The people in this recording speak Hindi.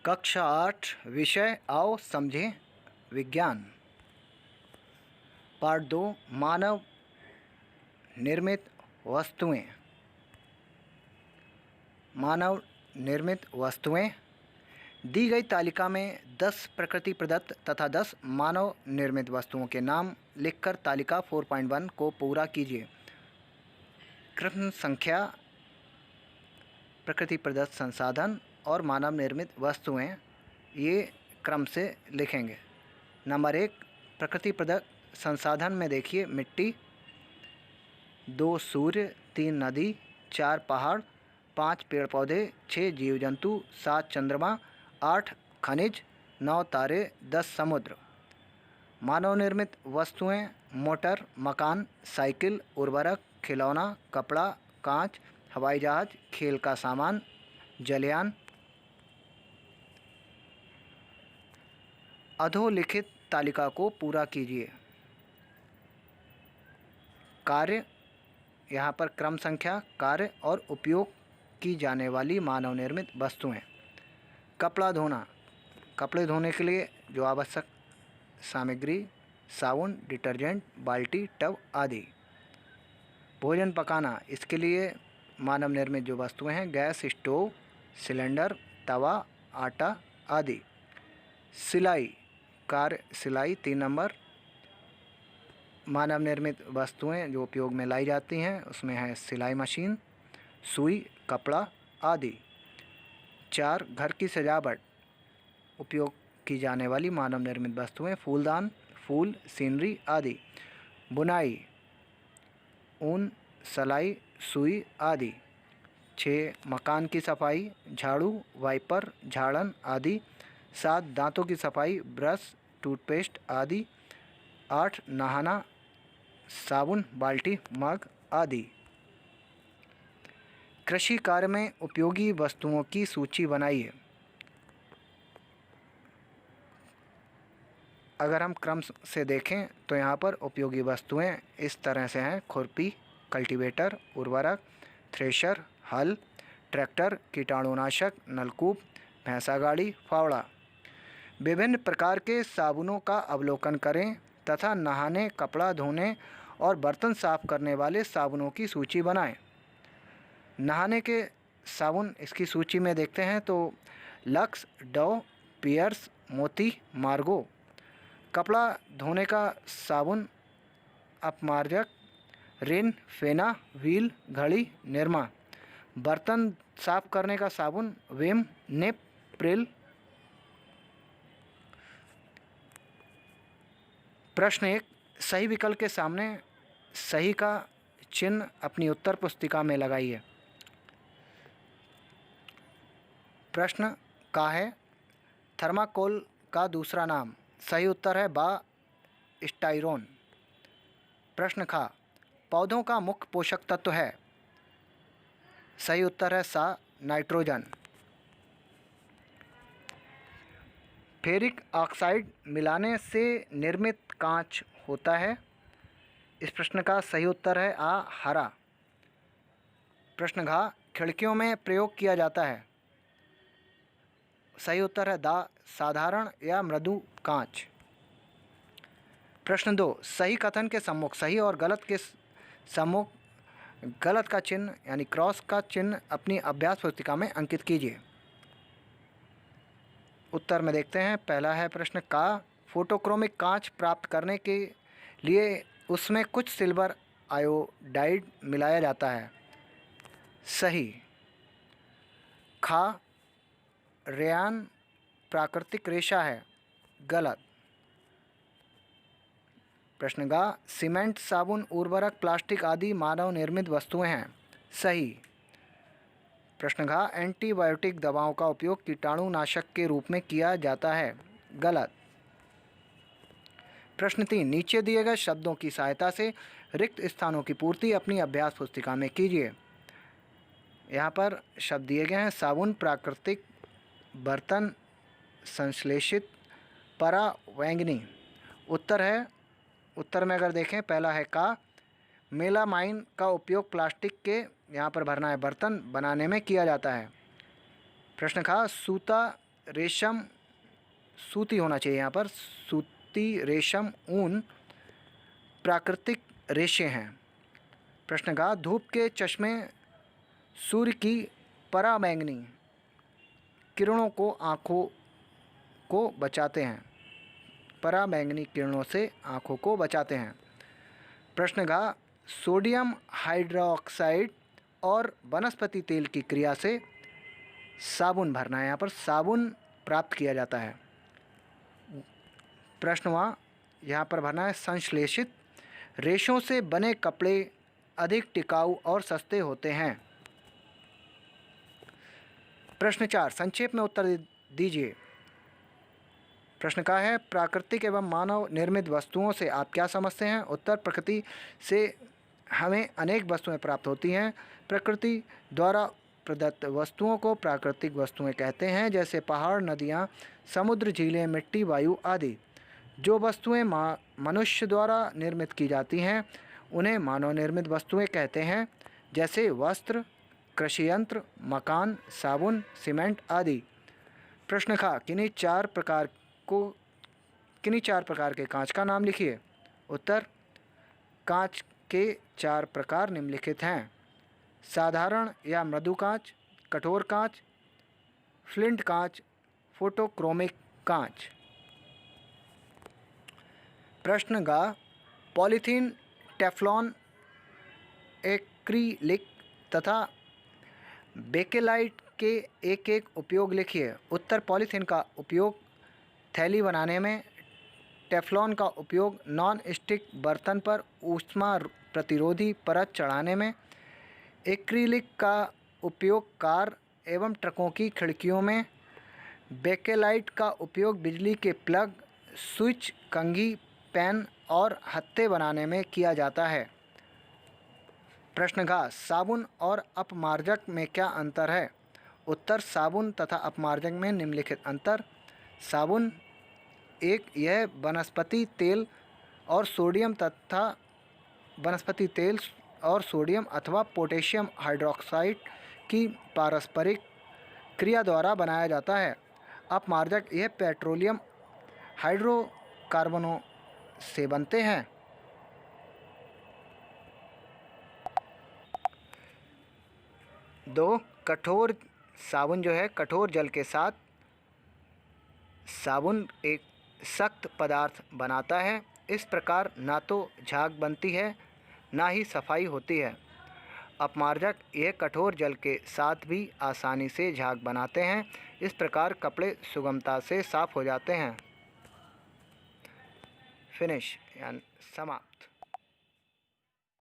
कक्षा 8 विषय आओ समझें विज्ञान। पार्ट 2 मानव निर्मित वस्तुएं। मानव निर्मित वस्तुएं दी गई तालिका में 10 प्रकृति प्रदत्त तथा 10 मानव निर्मित वस्तुओं के नाम लिखकर तालिका 4.1 को पूरा कीजिए। क्रम संख्या, प्रकृति प्रदत्त संसाधन और मानव निर्मित वस्तुएं, ये क्रम से लिखेंगे। नंबर 1, प्रकृति प्रदत्त संसाधन में देखिए मिट्टी, 2 सूर्य, 3 नदी, 4 पहाड़, 5 पेड़ पौधे, 6 जीव जंतु, 7 चंद्रमा, 8 खनिज, 9 तारे, 10 समुद्र। मानव निर्मित वस्तुएं मोटर, मकान, साइकिल, उर्वरक, खिलौना, कपड़ा, कांच, हवाई जहाज, खेल का सामान, जलयान। अधोलिखित तालिका को पूरा कीजिए। कार्य, यहाँ पर क्रम संख्या, कार्य और उपयोग की जाने वाली मानव निर्मित वस्तुएं। कपड़ा धोना, कपड़े धोने के लिए जो आवश्यक सामग्री, साबुन, डिटर्जेंट, बाल्टी, टब आदि। भोजन पकाना, इसके लिए मानव निर्मित जो वस्तुएं हैं, गैस स्टोव, सिलेंडर, तवा, आटा आदि। सिलाई, कार्य सिलाई 3 नंबर। मानव निर्मित वस्तुएं जो उपयोग में लाई जाती हैं उसमें है सिलाई मशीन, सुई, कपड़ा आदि। 4, घर की सजावट, उपयोग की जाने वाली मानव निर्मित वस्तुएं, फूलदान, फूल, सीनरी आदि। बुनाई, ऊन, सलाई, सुई आदि। 6, मकान की सफाई, झाड़ू, वाइपर, झाड़न आदि। 7, दांतों की सफाई, ब्रश, टूथपेस्ट आदि। 8, नहाना, साबुन, बाल्टी, मग आदि। कृषि कार्य में उपयोगी वस्तुओं की सूची बनाइए। अगर हम क्रम से देखें तो यहाँ पर उपयोगी वस्तुएं इस तरह से हैं: खुरपी, कल्टीवेटर, उर्वरक, थ्रेशर, हल, ट्रैक्टर, कीटाणुनाशक, नलकूप, भैंसा गाड़ी, फावड़ा। विभिन्न प्रकार के साबुनों का अवलोकन करें तथा नहाने, कपड़ा धोने और बर्तन साफ करने वाले साबुनों की सूची बनाएं। नहाने के साबुन इसकी सूची में देखते हैं तो लक्स, डव, पियर्स, मोती, मार्गो। कपड़ा धोने का साबुन अपमार्जक, रिन, फेना, व्हील, घड़ी, निरमा। बर्तन साफ करने का साबुन विम, निप, प्रिल। प्रश्न 1, सही विकल्प के सामने सही का चिन्ह अपनी उत्तर पुस्तिका में लगाइए। प्रश्न का है थर्माकोल का दूसरा नाम। सही उत्तर है बा स्टाइरोन। प्रश्न खा, पौधों का मुख्य पोषक तत्व है। सही उत्तर है सा, नाइट्रोजन। फेरिक ऑक्साइड मिलाने से निर्मित कांच होता है। इस प्रश्न का सही उत्तर है आ, हरा। प्रश्न घा, खिड़कियों में प्रयोग किया जाता है। सही उत्तर है दा, साधारण या मृदु कांच। प्रश्न 2, सही कथन के सम्मुख सही और गलत के सम्मुख गलत का चिन्ह यानी क्रॉस का चिन्ह अपनी अभ्यास पुस्तिका में अंकित कीजिए। उत्तर में देखते हैं। पहला है प्रश्न का, फोटोक्रोमिक कांच प्राप्त करने के लिए उसमें कुछ सिल्वर आयोडाइड मिलाया जाता है। सही। खा, रेयान प्राकृतिक रेशा है। गलत। प्रश्न गा, सीमेंट, साबुन, उर्वरक, प्लास्टिक आदि मानव निर्मित वस्तुएं हैं। सही। प्रश्न घा, एंटीबायोटिक दवाओं का उपयोग कीटाणुनाशक के रूप में किया जाता है। गलत। प्रश्न 3, नीचे दिए गए शब्दों की सहायता से रिक्त स्थानों की पूर्ति अपनी अभ्यास पुस्तिका में कीजिए। यहाँ पर शब्द दिए गए हैं: साबुन, प्राकृतिक, बर्तन, संश्लेषित, परावैंगनी। उत्तर में अगर देखें, पहला है का, मेलामाइन का उपयोग प्लास्टिक के यहाँ पर भरना है बर्तन बनाने में किया जाता है। प्रश्न खा, सूता रेशम, सूती होना चाहिए यहाँ पर, सूती रेशम ऊन प्राकृतिक रेशे हैं। प्रश्न का धूप के चश्मे सूर्य की पराबैंगनी किरणों को आँखों को बचाते हैं, पराबैंगनी किरणों से आँखों को बचाते हैं। प्रश्न का सोडियम हाइड्रोक्साइड और वनस्पति तेल की क्रिया से साबुन भरना है, यहाँ पर साबुन प्राप्त किया जाता है। प्रश्न यहाँ पर भरना है संश्लेषित रेशों से बने कपड़े अधिक टिकाऊ और सस्ते होते हैं। प्रश्न 4 संक्षेप में उत्तर दीजिए। प्रश्न का है प्राकृतिक एवं मानव निर्मित वस्तुओं से आप क्या समझते हैं? उत्तर प्रकृति से हमें अनेक वस्तुएं प्राप्त होती हैं। प्रकृति द्वारा प्रदत्त वस्तुओं को प्राकृतिक वस्तुएं कहते हैं, जैसे पहाड़, नदियाँ, समुद्र, झीलें, मिट्टी, वायु आदि। जो वस्तुएं मनुष्य द्वारा निर्मित की जाती हैं उन्हें मानव निर्मित वस्तुएं कहते हैं, जैसे वस्त्र, कृषि यंत्र, मकान, साबुन, सीमेंट आदि। प्रश्न का किन्हीं चार प्रकार के कांच का नाम लिखिए। उत्तर कांच के 4 प्रकार निम्नलिखित हैं: साधारण या मृदु कांच, कठोर कांच, फ्लिंट कांच, फोटोक्रोमिक कांच। प्रश्न का पॉलीथीन, टेफ्लॉन, एक्रिलिक तथा बेकेलाइट के एक एक उपयोग लिखिए। उत्तर पॉलीथीन का उपयोग थैली बनाने में, टेफ्लॉन का उपयोग नॉन स्टिक बर्तन पर ऊष्मा प्रतिरोधी परत चढ़ाने में, एक्रिलिक का उपयोग कार एवं ट्रकों की खिड़कियों में, बेकेलाइट का उपयोग बिजली के प्लग, स्विच, कंघी, पेन और हत्थे बनाने में किया जाता है। प्रश्न का साबुन और अपमार्जक में क्या अंतर है? उत्तर साबुन तथा अपमार्जक में निम्नलिखित अंतर: साबुन एक यह वनस्पति तेल और सोडियम अथवा पोटेशियम हाइड्रोक्साइड की पारस्परिक क्रिया द्वारा बनाया जाता है। अपमार्जक यह पेट्रोलियम हाइड्रोकार्बनों से बनते हैं। दो कठोर साबुन जो है कठोर जल के साथ साबुन एक सख्त पदार्थ बनाता है। इस प्रकार ना तो झाग बनती है ना ही सफाई होती है। अपमार्जक यह कठोर जल के साथ भी आसानी से झाग बनाते हैं। इस प्रकार कपड़े सुगमता से साफ हो जाते हैं। फिनिश यानी समाप्त।